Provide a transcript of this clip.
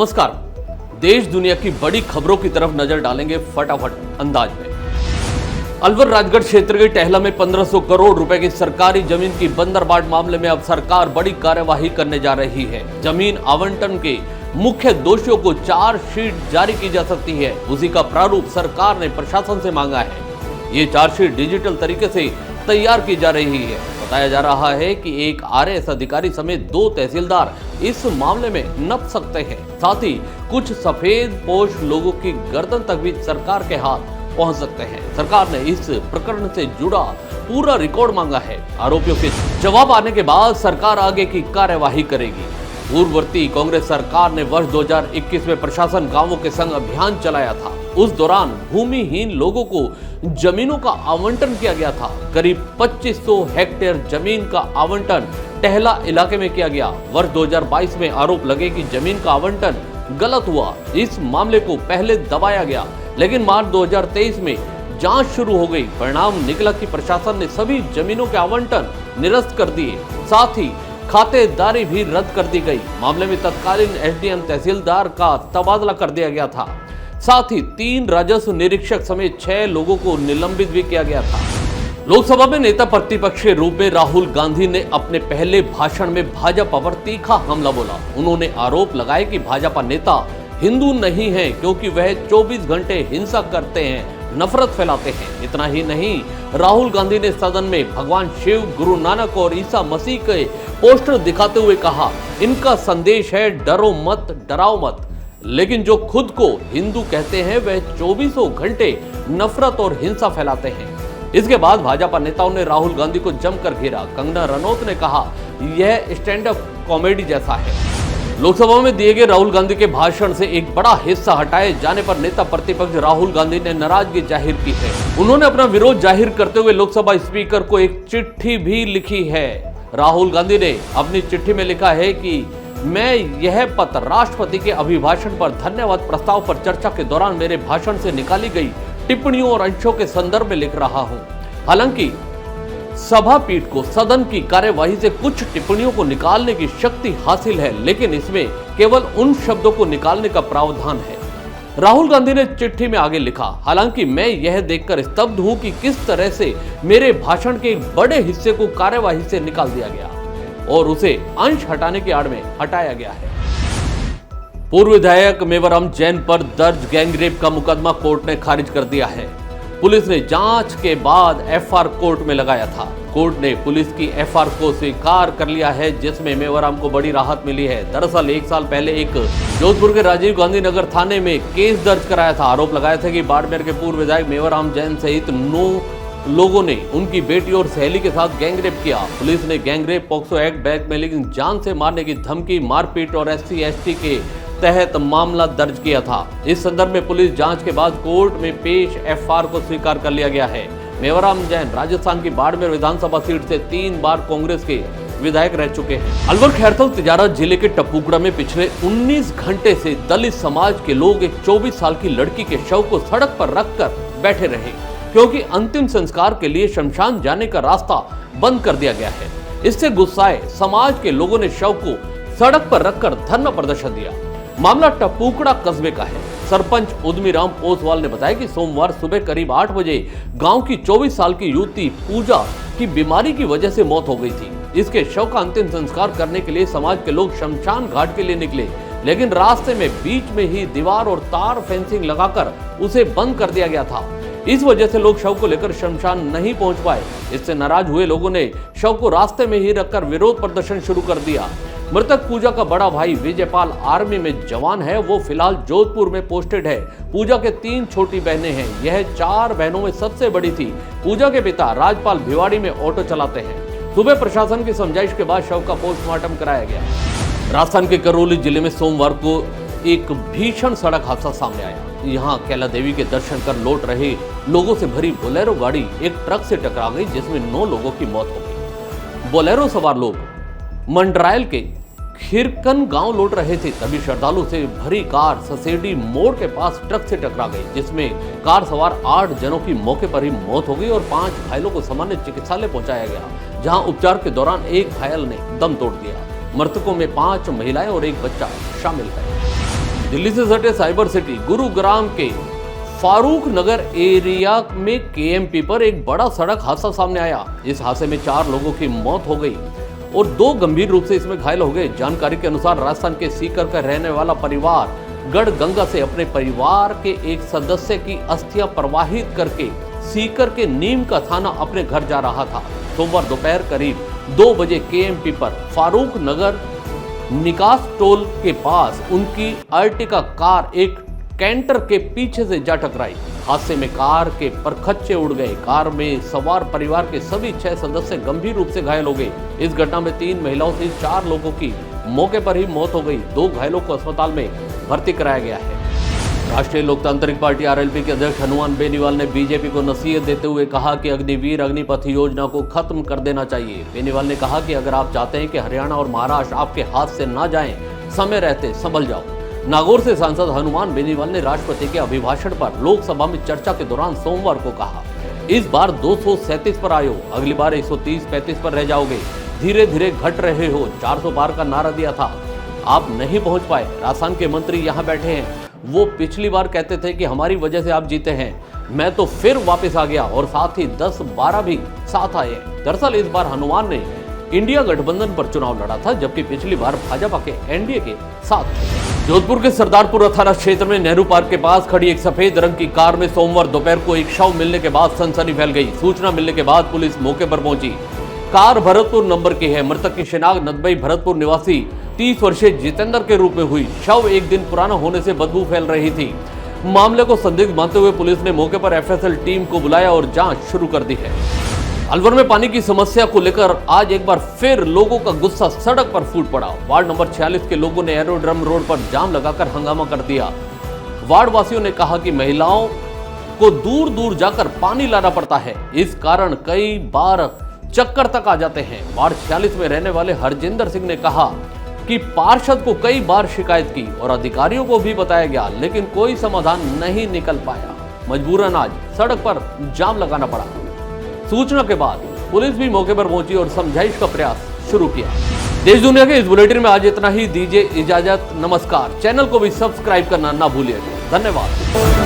नमस्कार। देश दुनिया की बड़ी खबरों की तरफ नजर डालेंगे फटाफट अंदाज में। अलवर राजगढ़ क्षेत्र के टहला में 1500 करोड़ रुपए की सरकारी जमीन की बंदरबाट मामले में अब सरकार बड़ी कार्यवाही करने जा रही है। जमीन आवंटन के मुख्य दोषियों को चार्जशीट जारी की जा सकती है। उसी का प्रारूप सरकार ने प्रशासन से मांगा है। ये चार्जशीट डिजिटल तरीके से तैयार की जा रही है। बताया जा रहा है कि एक आरएएस अधिकारी समेत 2 तहसीलदार इस मामले में नप सकते हैं। साथ ही कुछ सफेद पोश लोगों की गर्दन तक भी सरकार के हाथ पहुंच सकते हैं। सरकार ने इस प्रकरण से जुड़ा पूरा रिकॉर्ड मांगा है। आरोपियों के जवाब आने के बाद सरकार आगे की कार्यवाही करेगी। पूर्ववर्ती कांग्रेस सरकार ने वर्ष 2021 में प्रशासन गांवों के संग अभियान चलाया था। उस दौरान भूमिहीन लोगों को जमीनों का आवंटन किया गया था। करीब 2500 हेक्टेयर जमीन का आवंटन टहला इलाके में किया गया। वर्ष 2022 में आरोप लगे कि जमीन का आवंटन गलत हुआ। इस मामले को पहले दबाया गया, लेकिन मार्च 2023 में जांच शुरू हो गई। परिणाम निकला कि प्रशासन ने सभी जमीनों के आवंटन निरस्त कर दिए। साथ ही खातेदारी भी रद्द कर दी गई। मामले में तत्कालीन एसडीएम तहसीलदार का तबादला कर दिया गया था। साथ ही 3 राजस्व निरीक्षक समेत 6 लोगों को निलंबित भी किया गया था। लोकसभा में नेता प्रतिपक्ष के रूप में राहुल गांधी ने अपने पहले भाषण में भाजपा पर तीखा हमला बोला। उन्होंने आरोप लगाया कि भाजपा नेता हिंदू नहीं है, क्योंकि वह 24 घंटे हिंसा करते हैं, नफरत फैलाते हैं। इतना ही नहीं, राहुल गांधी ने सदन में भगवान शिव, गुरु नानक और ईसा मसीह के पोस्टर दिखाते हुए कहा, इनका संदेश है डरो मत, डराओ मत। लेकिन जो खुद को हिंदू कहते हैं वह 24 घंटे नफरत और हिंसा फैलाते हैं। इसके बाद भाजपा नेताओं ने राहुल गांधी को जमकर घेरा। कंगना रनौत ने कहा, यह स्टैंड अप कॉमेडी जैसा है। लोकसभा में दिए गए राहुल गांधी के भाषण से एक बड़ा हिस्सा हटाए जाने पर नेता प्रतिपक्ष राहुल गांधी ने नाराजगी जाहिर की है। उन्होंने अपना विरोध जाहिर करते हुए लोकसभा स्पीकर को एक चिट्ठी भी लिखी है। राहुल गांधी ने अपनी चिट्ठी में लिखा है कि मैं यह पत्र राष्ट्रपति के अभिभाषण पर धन्यवाद प्रस्ताव पर चर्चा के दौरान मेरे भाषण से निकाली गई टिप्पणियों और अंशों के संदर्भ में लिख रहा हूं। हालांकि सभा पीठ को सदन की कार्यवाही से कुछ टिप्पणियों को निकालने की शक्ति हासिल है, लेकिन इसमें केवल उन शब्दों को निकालने का प्रावधान है। राहुल गांधी ने चिट्ठी में आगे लिखा, हालांकि मैं यह देखकर स्तब्ध हूं कि किस तरह से मेरे भाषण के एक बड़े हिस्से को कार्यवाही से निकाल दिया गया और उसे अंश हटाने की आड़ में हटाया गया है। पूर्व विधायक मेवराम जैन पर दर्ज गैंगरेप का मुकदमा कोर्ट ने खारिज कर दिया है। पुलिस ने जांच के बाद एफआर कोर्ट में लगाया था। कोर्ट ने पुलिस की एफआर को स्वीकार कर लिया है, जिसमें मेवराम को बड़ी राहत मिली है। दरअसल 1 साल पहले एक जोधपुर के राजीव गांधी नगर थाने में केस दर्ज कराया था। आरोप लगाया था कि बाड़मेर के पूर्व विधायक मेवराम जैन सहित 9 लोगों ने उनकी बेटी और सहेली के साथ गैंगरेप किया। पुलिस ने गैंगरेप, पॉक्सो एक्ट, ब्लैकमेलिंग, जान से मारने की धमकी, मारपीट और SC/ST के तहत मामला दर्ज किया था। इस संदर्भ में पुलिस जांच के बाद कोर्ट में पेश एफआर को स्वीकार कर लिया गया है। मेवराम जैन राजस्थान की बाड़मेर विधानसभा सीट से 3 बार कांग्रेस के विधायक रह चुके हैं। अलवर खैरथल तिजारत जिले के टपुकड़ा में पिछले 19 घंटे से दलित समाज के लोग एक 24 साल की लड़की के शव को सड़क पर रखकर बैठे रहे, क्योंकि अंतिम संस्कार के लिए शमशान जाने का रास्ता बंद कर दिया गया है। इससे गुस्साए समाज के लोगों ने शव को सड़क पर रखकर धरना प्रदर्शन दिया। मामला टपुकड़ा कस्बे का है। सरपंच उदमीराम पोसवाल ने बताया कि सोमवार सुबह करीब 8 बजे गांव की 24 साल की युवती पूजा की बीमारी की वजह से मौत हो गई थी। इसके शव का अंतिम संस्कार करने के लिए समाज के लोग शमशान घाट के लिए निकले, लेकिन रास्ते में बीच में ही दीवार और तार फेंसिंग लगाकर उसे बंद कर दिया गया था। इस वजह से लोग शव को लेकर शमशान नहीं पहुंच पाए। इससे नाराज हुए लोगों ने शव को रास्ते में ही रखकर विरोध प्रदर्शन शुरू कर दिया। मृतक पूजा का बड़ा भाई विजयपाल आर्मी में जवान है। वो फिलहाल जोधपुर में पोस्टेड है। पूजा के 3 छोटी बहनें हैं। यह 4 बहनों में सबसे बड़ी थी। पूजा के पिता राजपाल भिवाड़ी में ऑटो चलाते हैं। सुबह प्रशासन की समझाइश के बाद शव का पोस्टमार्टम कराया गया। राजस्थान के करौली जिले में सोमवार को एक भीषण सड़क हादसा सामने आया। यहाँ कैला देवी के दर्शन कर लौट रहे लोगों से भरी बोलेरो गाड़ी एक ट्रक से टकरा गई, जिसमें 9 लोगों की मौत हो गई। बोलेरो सवार लोग मंडरायल के खिरकन गांव लौट रहे थे, तभी श्रद्धालु से भरी कार ससेडी मोड़ के पास ट्रक से टकरा गई, जिसमें कार सवार 8 जनों की मौके पर ही मौत हो गई और 5 घायलों को सामान्य चिकित्सालय पहुंचाया गया, जहां उपचार के दौरान एक घायल ने दम तोड़ दिया। मृतकों में 5 महिलाएं और एक बच्चा शामिल है। दिल्ली से सटे साइबर सिटी गुरुग्राम के फारूक नगर एरिया में केएमपी पर एक बड़ा सड़क हादसा सामने आया। इस हादसे में 4 लोगों की मौत हो गई और 2 गंभीर रूप से इसमें घायल हो गए। जानकारी के अनुसार राजस्थान के सीकर का रहने वाला परिवार गढ़गंगा से अपने परिवार के एक सदस्य की अस्थियां प्रवाहित करके सीकर के नीम का थाना अपने घर जा रहा था। सोमवार दोपहर करीब 2 बजे केएमपी पर फारूक नगर निकास टोल के पास उनकी अर्टिगा कार एक कैंटर के पीछे से जा टकराई। हादसे में कार के परखच्चे उड़ गए। कार में सवार परिवार के सभी 6 सदस्य गंभीर रूप से घायल हो गए। इस घटना में 3 महिलाओं से 4 लोगों की मौके पर ही मौत हो गई। 2 घायलों को अस्पताल में भर्ती कराया गया है। राष्ट्रीय लोकतांत्रिक पार्टी आरएलपी के अध्यक्ष हनुमान बेनीवाल ने बीजेपी को नसीहत देते हुए कहा कि अग्निवीर अग्निपथ योजना को खत्म कर देना चाहिए। बेनीवाल ने कहा कि अगर आप चाहते हैं कि हरियाणा और महाराष्ट्र आपके हाथ से ना जाएं, समय रहते संभल जाओ। नागौर से सांसद हनुमान बेनीवाल ने राष्ट्रपति के अभिभाषण पर लोकसभा में चर्चा के दौरान सोमवार को कहा, इस बार 237 पर आए हो, अगली बार 130-35 पर रह जाओगे। धीरे धीरे घट रहे हो। 400 पार का नारा दिया था, आप नहीं पहुंच पाए। राजस्थान के मंत्री यहाँ बैठे हैं, वो पिछली बार कहते थे कि हमारी वजह से आप जीते हैं। मैं तो फिर वापस आ गया और साथ ही 10-12 भी साथ आए। दरअसल इस बार हनुमान ने इंडिया गठबंधन पर चुनाव लड़ा था, जबकि पिछली बार भाजपा के एनडीए के साथ थे। जोधपुर के सरदारपुर थाना क्षेत्र में नेहरू पार्क के पास खड़ी एक सफेद रंग की कार में सोमवार दोपहर को एक शव मिलने के बाद सनसनी फैल गई। सूचना मिलने के बाद पुलिस मौके पर पहुंची। कार भरतपुर नंबर की है। मृतक की शिनाख्त नदबई भरतपुर निवासी 30 वर्षीय जितेंद्र के रूप में हुई। शव एक दिन पुराना होने से बदबू फैल रही थी। मामले को संदिग्ध मानते हुए पुलिस ने मौके पर एफएसएल टीम को बुलाया और जांच शुरू कर दी है। अलवर में पानी की समस्या को लेकर आज एक बार फिर लोगों का गुस्सा सड़क पर फूट पड़ा। वार्ड नंबर 46 के लोगों ने एरोड्रम रोड पर जाम लगाकर हंगामा कर दिया। वार्ड वासियों ने कहा कि महिलाओं को दूर दूर जाकर पानी लाना पड़ता है, इस कारण कई बार चक्कर तक आ जाते हैं। वार्ड 46 में रहने वाले हरजिंदर सिंह ने कहा कि पार्षद को कई बार शिकायत की और अधिकारियों को भी बताया गया, लेकिन कोई समाधान नहीं निकल पाया। मजबूरन आज सड़क पर जाम लगाना पड़ा। सूचना के बाद पुलिस भी मौके पर पहुंची और समझाइश का प्रयास शुरू किया। देश दुनिया के इस बुलेटिन में आज इतना ही। दीजिए इजाजत, नमस्कार। चैनल को भी सब्सक्राइब करना ना भूलिएगा। धन्यवाद।